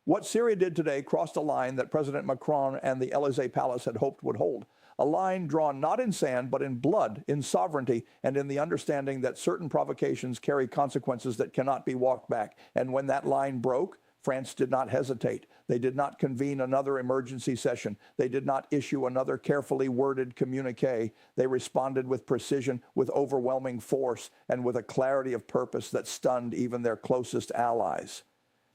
What Syria did today crossed a line that President Macron and the Élysée Palace had hoped would hold. A line drawn not in sand, but in blood, in sovereignty, and in the understanding that certain provocations carry consequences that cannot be walked back. And when that line broke, France did not hesitate. They did not convene another emergency session. They did not issue another carefully worded communique. They responded with precision, with overwhelming force, and with a clarity of purpose that stunned even their closest allies.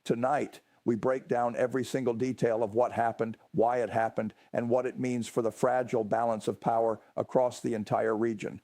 Tonight, we break down every single detail of what happened, why it happened, and what it means for the fragile balance of power across the entire region.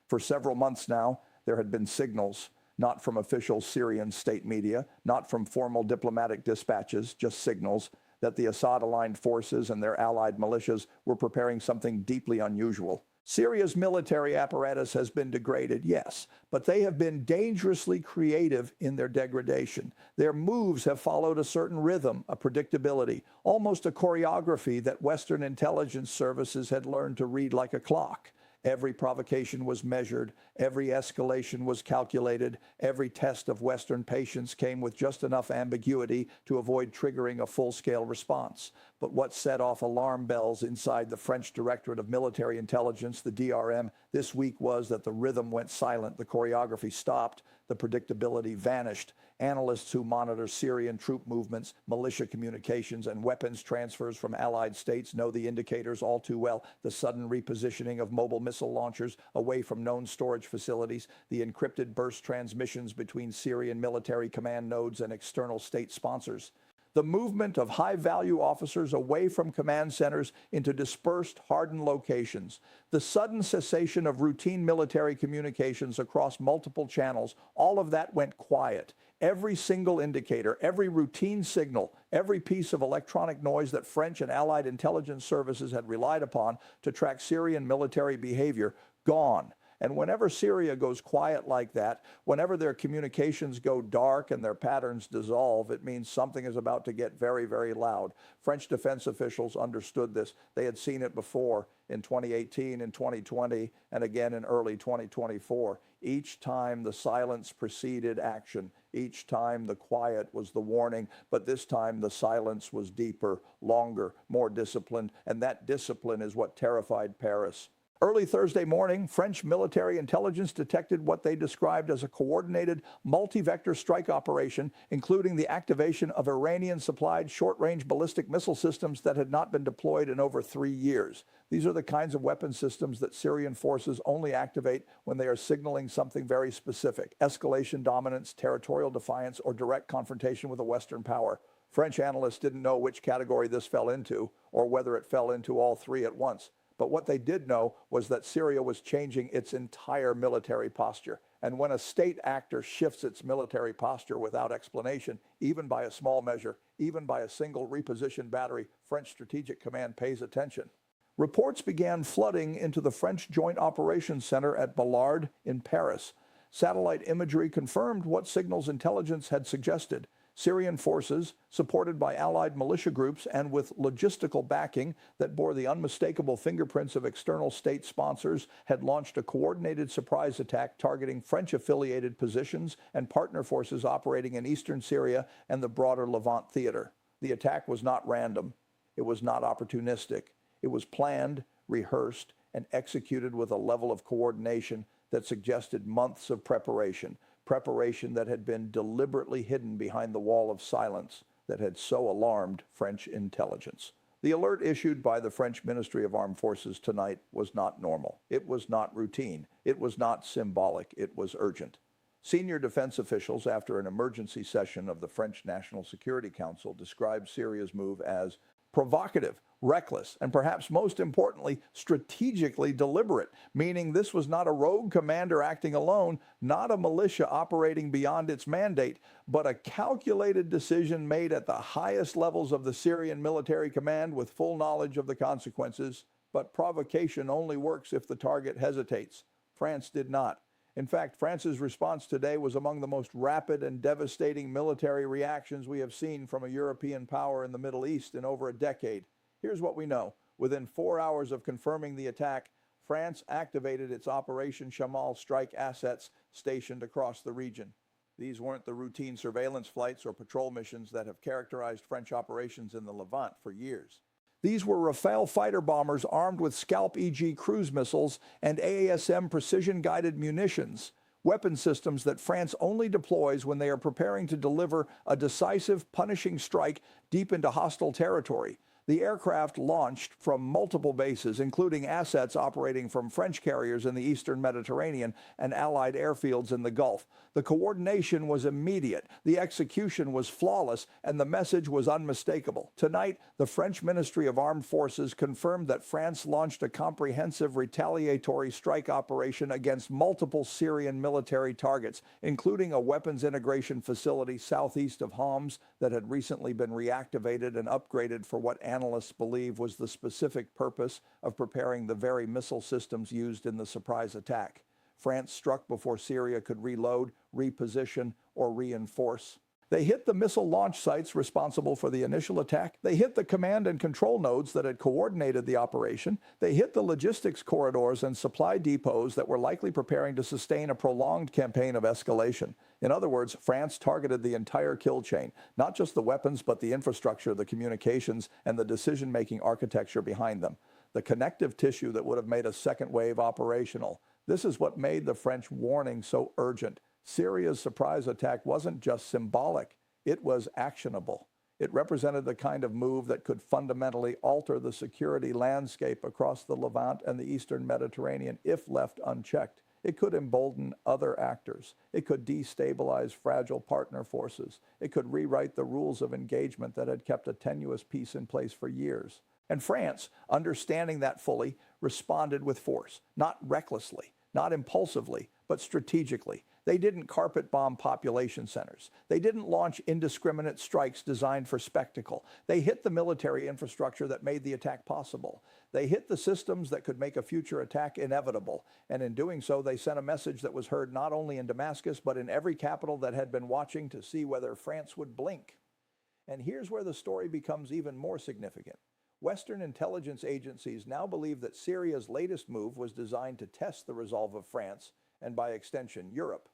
For several months now, there had been signals, not from official Syrian state media, not from formal diplomatic dispatches, just signals, that the Assad-aligned forces and their allied militias were preparing something deeply unusual. Syria's military apparatus has been degraded, yes, but they have been dangerously creative in their degradation. Their moves have followed a certain rhythm, a predictability, almost a choreography that Western intelligence services had learned to read like a clock. Every provocation was measured, every escalation was calculated, every test of Western patience came with just enough ambiguity to avoid triggering a full-scale response. But what set off alarm bells inside the French Directorate of Military Intelligence, the DRM, this week was that the rhythm went silent, the choreography stopped, the predictability vanished. Analysts who monitor Syrian troop movements, militia communications, and weapons transfers from allied states know the indicators all too well. The sudden repositioning of mobile missile launchers away from known storage facilities, the encrypted burst transmissions between Syrian military command nodes and external state sponsors. The movement of high-value officers away from command centers into dispersed, hardened locations. The sudden cessation of routine military communications across multiple channels. All of that went quiet. Every single indicator, every routine signal, every piece of electronic noise that French and allied intelligence services had relied upon to track Syrian military behavior, gone. And whenever Syria goes quiet like that, whenever their communications go dark and their patterns dissolve, it means something is about to get very, very loud. French defense officials understood this. They had seen it before in 2018, in 2020, and again in early 2024. Each time the silence preceded action. Each time the quiet was the warning, but this time the silence was deeper, longer, more disciplined, and that discipline is what terrified Paris. Early Thursday morning, French military intelligence detected what they described as a coordinated multi-vector strike operation, including the activation of Iranian-supplied short-range ballistic missile systems that had not been deployed in over 3 years. These are the kinds of weapon systems that Syrian forces only activate when they are signaling something very specific: escalation, dominance, territorial defiance, or direct confrontation with a Western power. French analysts didn't know which category this fell into, or whether it fell into all three at once. But what they did know was that Syria was changing its entire military posture. And when a state actor shifts its military posture without explanation, even by a small measure, even by a single repositioned battery, French Strategic Command pays attention. Reports began flooding into the French Joint Operations Center at Ballard in Paris. Satellite imagery confirmed what signals intelligence had suggested. Syrian forces, supported by allied militia groups and with logistical backing that bore the unmistakable fingerprints of external state sponsors, had launched a coordinated surprise attack targeting French-affiliated positions and partner forces operating in eastern Syria and the broader Levant theater. The attack was not random. It was not opportunistic. It was planned, rehearsed, and executed with a level of coordination that suggested months of preparation that had been deliberately hidden behind the wall of silence that had so alarmed French intelligence. The alert issued by the French Ministry of Armed Forces tonight was not normal. It was not routine. It was not symbolic. It was urgent. Senior defense officials, after an emergency session of the French National Security Council, described Syria's move as provocative, reckless, and perhaps most importantly, strategically deliberate, meaning this was not a rogue commander acting alone, not a militia operating beyond its mandate, but a calculated decision made at the highest levels of the Syrian military command with full knowledge of the consequences. But provocation only works if the target hesitates. France did not. In fact, France's response today was among the most rapid and devastating military reactions we have seen from a European power in the Middle East in over a decade. Here's what we know. Within 4 hours of confirming the attack, France activated its Operation Shamal strike assets stationed across the region. These weren't the routine surveillance flights or patrol missions that have characterized French operations in the Levant for years. These were Rafale fighter bombers armed with Scalp EG cruise missiles and AASM precision-guided munitions, weapon systems that France only deploys when they are preparing to deliver a decisive, punishing strike deep into hostile territory. The aircraft launched from multiple bases, including assets operating from French carriers in the eastern Mediterranean and Allied airfields in the Gulf. The coordination was immediate, the execution was flawless, and the message was unmistakable. Tonight, the French Ministry of Armed Forces confirmed that France launched a comprehensive retaliatory strike operation against multiple Syrian military targets, including a weapons integration facility southeast of Homs that had recently been reactivated and upgraded for what analysts believe was the specific purpose of preparing the very missile systems used in the surprise attack. France struck before Syria could reload, reposition, or reinforce. They hit the missile launch sites responsible for the initial attack. They hit the command and control nodes that had coordinated the operation. They hit the logistics corridors and supply depots that were likely preparing to sustain a prolonged campaign of escalation. In other words, France targeted the entire kill chain, not just the weapons, but the infrastructure, the communications, and the decision-making architecture behind them. The connective tissue that would have made a second wave operational. This is what made the French warning so urgent. Syria's surprise attack wasn't just symbolic, it was actionable. It represented the kind of move that could fundamentally alter the security landscape across the Levant and the eastern Mediterranean if left unchecked. It could embolden other actors. It could destabilize fragile partner forces. It could rewrite the rules of engagement that had kept a tenuous peace in place for years. And France, understanding that fully, responded with force, not recklessly, not impulsively, but strategically. They didn't carpet bomb population centers. They didn't launch indiscriminate strikes designed for spectacle. They hit the military infrastructure that made the attack possible. They hit the systems that could make a future attack inevitable. And in doing so, they sent a message that was heard not only in Damascus, but in every capital that had been watching to see whether France would blink. And here's where the story becomes even more significant. Western intelligence agencies now believe that Syria's latest move was designed to test the resolve of France, and by extension, Europe.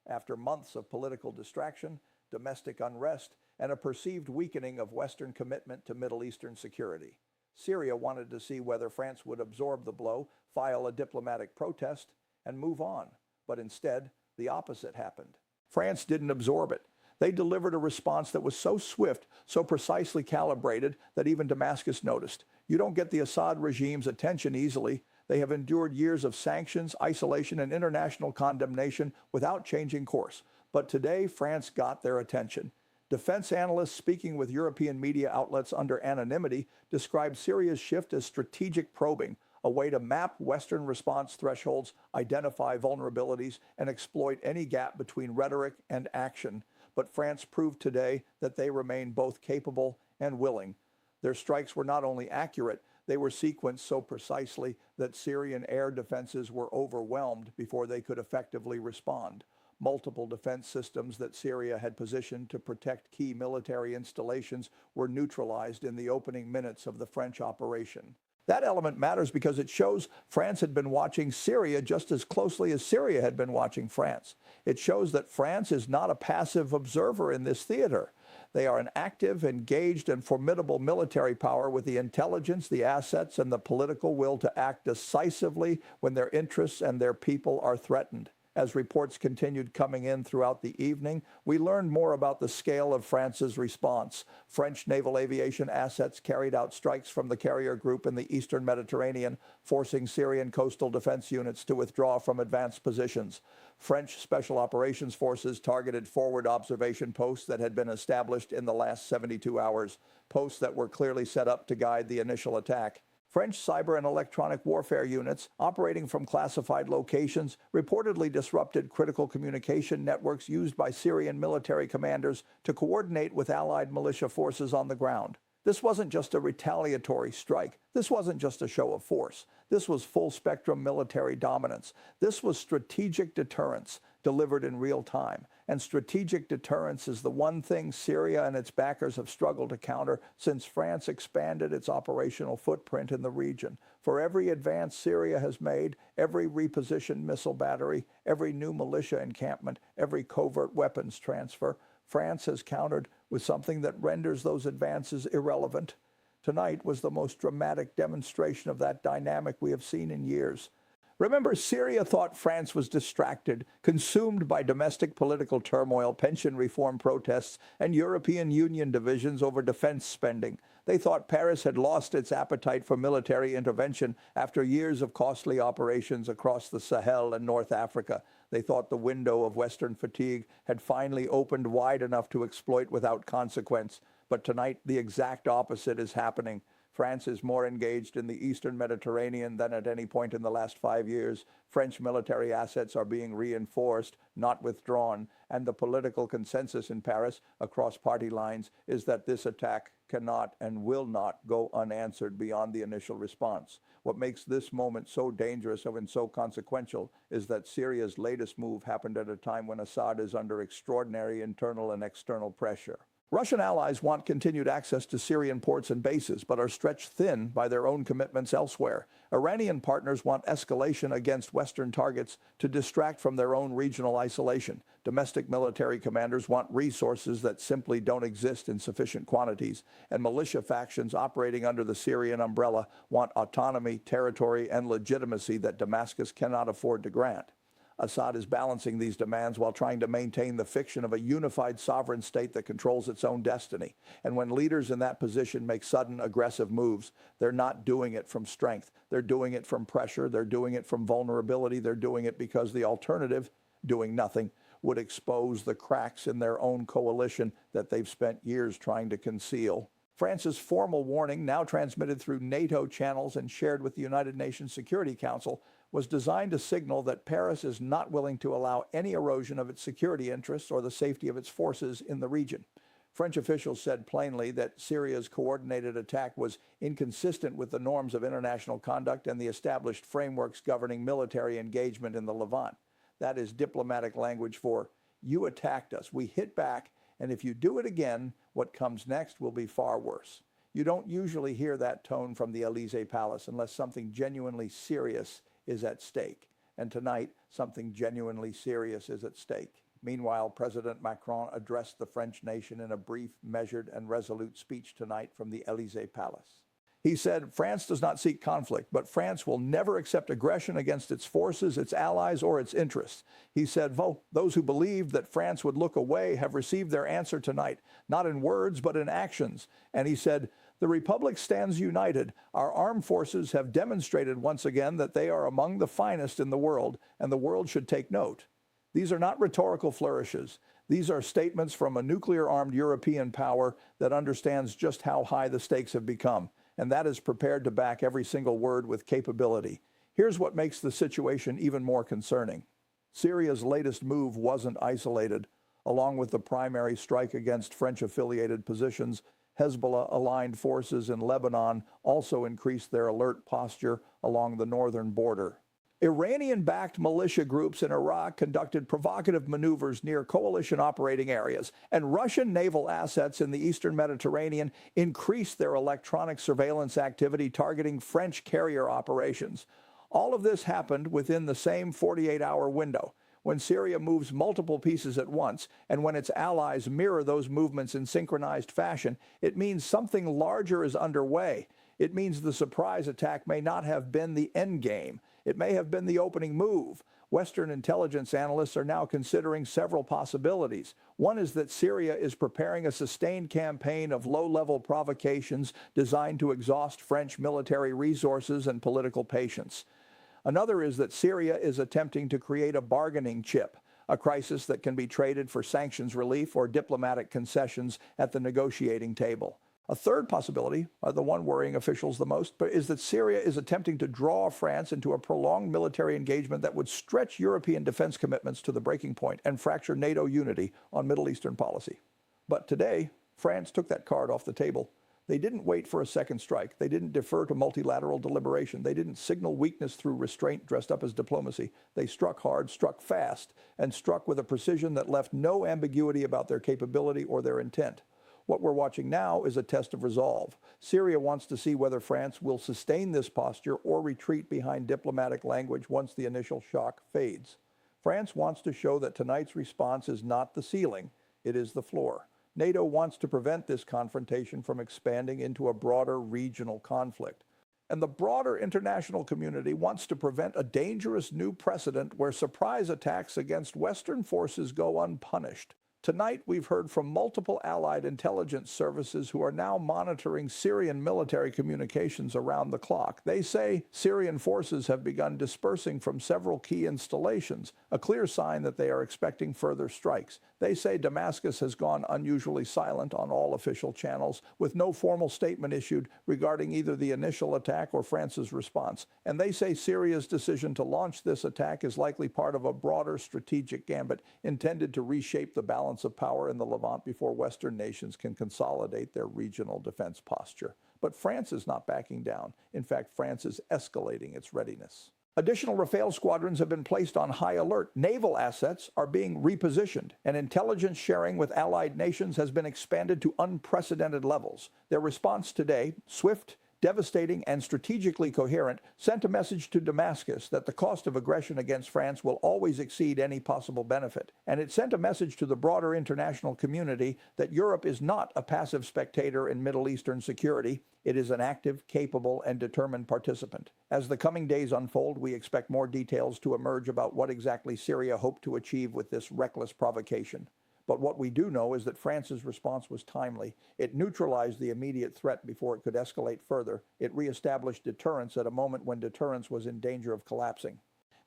After months of political distraction, domestic unrest, and a perceived weakening of Western commitment to Middle Eastern security, Syria wanted to see whether France would absorb the blow, file a diplomatic protest, and move on. But instead, the opposite happened. France didn't absorb it. They delivered a response that was so swift, so precisely calibrated, that even Damascus noticed. You don't get the Assad regime's attention easily. They have endured years of sanctions, isolation, and international condemnation without changing course. But today, France got their attention. Defense analysts speaking with European media outlets under anonymity described Syria's shift as strategic probing, a way to map Western response thresholds, identify vulnerabilities, and exploit any gap between rhetoric and action. But France proved today that they remain both capable and willing. Their strikes were not only accurate, they were sequenced so precisely that Syrian air defenses were overwhelmed before they could effectively respond. Multiple defense systems that Syria had positioned to protect key military installations were neutralized in the opening minutes of the French operation. That element matters because it shows France had been watching Syria just as closely as Syria had been watching France. It shows that France is not a passive observer in this theater. They are an active, engaged, and formidable military power with the intelligence, the assets, and the political will to act decisively when their interests and their people are threatened. As reports continued coming in throughout the evening, we learned more about the scale of France's response. French naval aviation assets carried out strikes from the carrier group in the eastern Mediterranean, forcing Syrian coastal defense units to withdraw from advanced positions. French special operations forces targeted forward observation posts that had been established in the last 72 hours, posts that were clearly set up to guide the initial attack. French cyber and electronic warfare units operating from classified locations reportedly disrupted critical communication networks used by Syrian military commanders to coordinate with allied militia forces on the ground. This wasn't just a retaliatory strike. This wasn't just a show of force. This was full-spectrum military dominance. This was strategic deterrence delivered in real time. And strategic deterrence is the one thing Syria and its backers have struggled to counter since France expanded its operational footprint in the region. For every advance Syria has made, every repositioned missile battery, every new militia encampment, every covert weapons transfer, France has countered with something that renders those advances irrelevant. Tonight was the most dramatic demonstration of that dynamic we have seen in years. Remember, Syria thought France was distracted, consumed by domestic political turmoil, pension reform protests, and European Union divisions over defense spending. They thought Paris had lost its appetite for military intervention after years of costly operations across the Sahel and North Africa. They thought the window of Western fatigue had finally opened wide enough to exploit without consequence. But tonight, the exact opposite is happening. France is more engaged in the Eastern Mediterranean than at any point in the last 5 years. French military assets are being reinforced, not withdrawn, and the political consensus in Paris across party lines is that this attack cannot and will not go unanswered beyond the initial response. What makes this moment so dangerous and so consequential is that Syria's latest move happened at a time when Assad is under extraordinary internal and external pressure. Russian allies want continued access to Syrian ports and bases, but are stretched thin by their own commitments elsewhere. Iranian partners want escalation against Western targets to distract from their own regional isolation. Domestic military commanders want resources that simply don't exist in sufficient quantities. And militia factions operating under the Syrian umbrella want autonomy, territory, and legitimacy that Damascus cannot afford to grant. Assad is balancing these demands while trying to maintain the fiction of a unified sovereign state that controls its own destiny. And when leaders in that position make sudden aggressive moves, they're not doing it from strength. They're doing it from pressure. They're doing it from vulnerability. They're doing it because the alternative, doing nothing, would expose the cracks in their own coalition that they've spent years trying to conceal. France's formal warning, now transmitted through NATO channels and shared with the United Nations Security Council, was designed to signal that Paris is not willing to allow any erosion of its security interests or the safety of its forces in the region. French officials said plainly that Syria's coordinated attack was inconsistent with the norms of international conduct and the established frameworks governing military engagement in the Levant. That is diplomatic language for, you attacked us, we hit back, and if you do it again, what comes next will be far worse. You don't usually hear that tone from the Élysée Palace unless something genuinely serious is at stake. And tonight, something genuinely serious is at stake. Meanwhile, President Macron addressed the French nation in a brief, measured, and resolute speech tonight from the Élysée Palace. He said, France does not seek conflict, but France will never accept aggression against its forces, its allies, or its interests. He said, those who believed that France would look away have received their answer tonight, not in words, but in actions. And he said, the Republic stands united. Our armed forces have demonstrated once again that they are among the finest in the world, and the world should take note. These are not rhetorical flourishes. These are statements from a nuclear-armed European power that understands just how high the stakes have become, and that is prepared to back every single word with capability. Here's what makes the situation even more concerning. Syria's latest move wasn't isolated. Along with the primary strike against French-affiliated positions, Hezbollah-aligned forces in Lebanon also increased their alert posture along the northern border. Iranian-backed militia groups in Iraq conducted provocative maneuvers near coalition operating areas, and Russian naval assets in the eastern Mediterranean increased their electronic surveillance activity targeting French carrier operations. All of this happened within the same 48-hour window. When Syria moves multiple pieces at once, and when its allies mirror those movements in synchronized fashion, it means something larger is underway. It means the surprise attack may not have been the end game. It may have been the opening move. Western intelligence analysts are now considering several possibilities. One is that Syria is preparing a sustained campaign of low-level provocations designed to exhaust French military resources and political patience. Another is that Syria is attempting to create a bargaining chip, a crisis that can be traded for sanctions relief or diplomatic concessions at the negotiating table. A third possibility, the one worrying officials the most, is that Syria is attempting to draw France into a prolonged military engagement that would stretch European defense commitments to the breaking point and fracture NATO unity on Middle Eastern policy. But today, France took that card off the table. They didn't wait for a second strike. They didn't defer to multilateral deliberation. They didn't signal weakness through restraint dressed up as diplomacy. They struck hard, struck fast, and struck with a precision that left no ambiguity about their capability or their intent. What we're watching now is a test of resolve. Syria wants to see whether France will sustain this posture or retreat behind diplomatic language once the initial shock fades. France wants to show that tonight's response is not the ceiling, it is the floor. NATO wants to prevent this confrontation from expanding into a broader regional conflict. And the broader international community wants to prevent a dangerous new precedent where surprise attacks against Western forces go unpunished. Tonight, we've heard from multiple allied intelligence services who are now monitoring Syrian military communications around the clock. They say Syrian forces have begun dispersing from several key installations, a clear sign that they are expecting further strikes. They say Damascus has gone unusually silent on all official channels, with no formal statement issued regarding either the initial attack or France's response. And they say Syria's decision to launch this attack is likely part of a broader strategic gambit intended to reshape the balance of power in the Levant before Western nations can consolidate their regional defense posture. But France is not backing down. In fact, France is escalating its readiness. Additional Rafale squadrons have been placed on high alert. Naval assets are being repositioned, and intelligence sharing with allied nations has been expanded to unprecedented levels. Their response today, swift, devastating, and strategically coherent, sent a message to Damascus that the cost of aggression against France will always exceed any possible benefit. And it sent a message to the broader international community that Europe is not a passive spectator in Middle Eastern security. It is an active, capable, and determined participant. As the coming days unfold, we expect more details to emerge about what exactly Syria hoped to achieve with this reckless provocation. But what we do know is that France's response was timely. It neutralized the immediate threat before it could escalate further. It reestablished deterrence at a moment when deterrence was in danger of collapsing.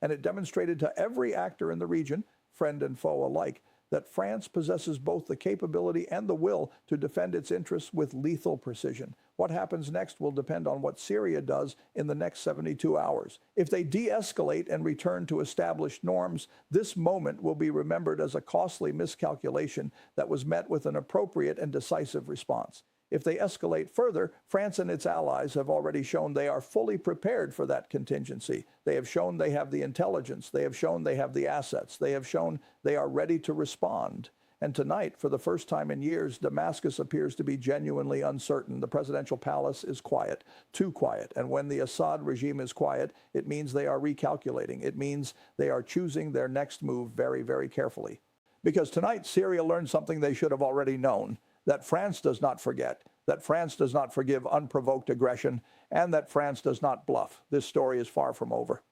And it demonstrated to every actor in the region, friend and foe alike, that France possesses both the capability and the will to defend its interests with lethal precision. What happens next will depend on what Syria does in the next 72 hours. If they de-escalate and return to established norms, this moment will be remembered as a costly miscalculation that was met with an appropriate and decisive response. If they escalate further, France and its allies have already shown they are fully prepared for that contingency. They have shown they have the intelligence. They have shown they have the assets. They have shown they are ready to respond. And tonight, for the first time in years, Damascus appears to be genuinely uncertain. The presidential palace is quiet, too quiet. And when the Assad regime is quiet, it means they are recalculating. It means they are choosing their next move very, very carefully. Because tonight, Syria learned something they should have already known, that France does not forget, that France does not forgive unprovoked aggression, and that France does not bluff. This story is far from over.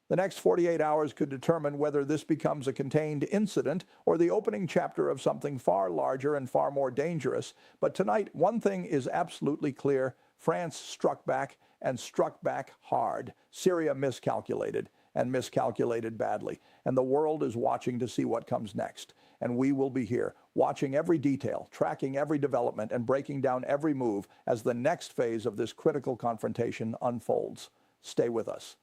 The next 48 hours could determine whether this becomes a contained incident or the opening chapter of something far larger and far more dangerous. But tonight, one thing is absolutely clear. France struck back, and struck back hard. Syria miscalculated, and miscalculated badly. And the world is watching to see what comes next. And we will be here, watching every detail, tracking every development, and breaking down every move as the next phase of this critical confrontation unfolds. Stay with us.